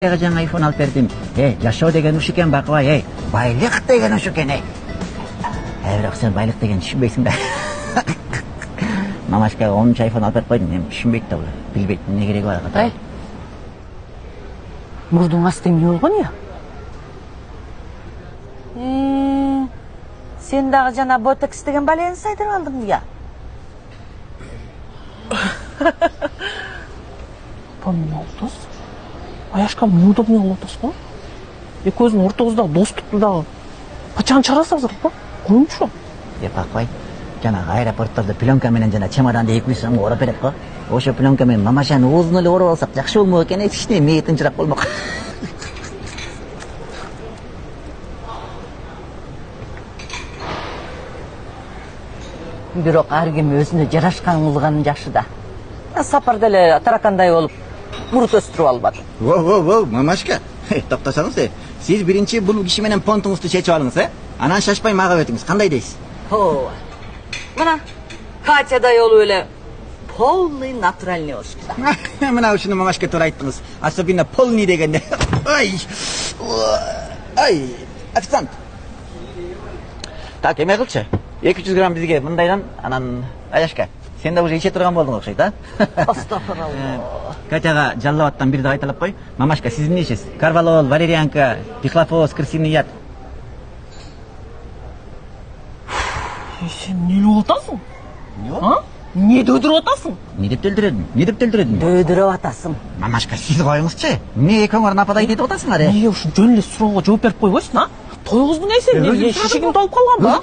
жаңа iPhone алып бердім. Жашоо деген уш экен бакыбай, байлык деген уш экен. Бирок сен байлык деген түшүнбөйсүң да. Мамашкага 10-чу iPhone алып берип койдум, эми түшүнбөйт да, билбейт эмне кереги бар ага. Мурдуң асты эмне болгон я? Сен дагы жана ботекс деген балени сайдырып алдың я? Помнолтос? Аяшка неудобный лотос го? Экөөбүздүн ортобузда достукту дагы качан чыгарасыздар го? Коюңчу. Бакбай, жанагы аэропорттордо пленка менен жана чемоданды 200 сомго ороп берет го. Ошо пленка менен мамашанын оозуна эле ороп алсак жакшы болмок экен, кичине мээти тынчыраак болмок. Бирок ар ким өзүнө жарашкан кылганын жакшы да. Сапарда эле таракандай болуп мурут өстүрүп албадым. Воу, мамашка. Токтосоңуз, сиз биринчи бул киши менен понтуңузду чечип алыңыз, Анан шашпай мага өтүңүз. Кандай дейсиз? Мына Катядай болуп эле полный натуральный болушту. Мына ушуну мамашка туура айттыңыз. Особенно полный дегенде. Ай, официант. Так, эме кылчы. 200 грамм бизге мындайдан, анан Аяшка. Сен да уже иче турган болдуң окшойт, а? Астагфиралла. Катяга жаллабаттан бир да айтылып кой. Мамашка, сиз эмне ичесиз? Карвалол, валерьянка, пихлофос, крысиный яд. Сен эмне болуп атасың? Эмне дөйдүрүп атасың? Не деп өлтүрөдүң? Дөйдүрүп атасың. Мамашка, сиз коюңузчу. Эмне экөөңөр нападай этип атасыңар, Эмнеге ушу жөн эле суроого жооп берип койбойсуң, а? Тойгуздун эсеби, шишигиң толуп калганбы?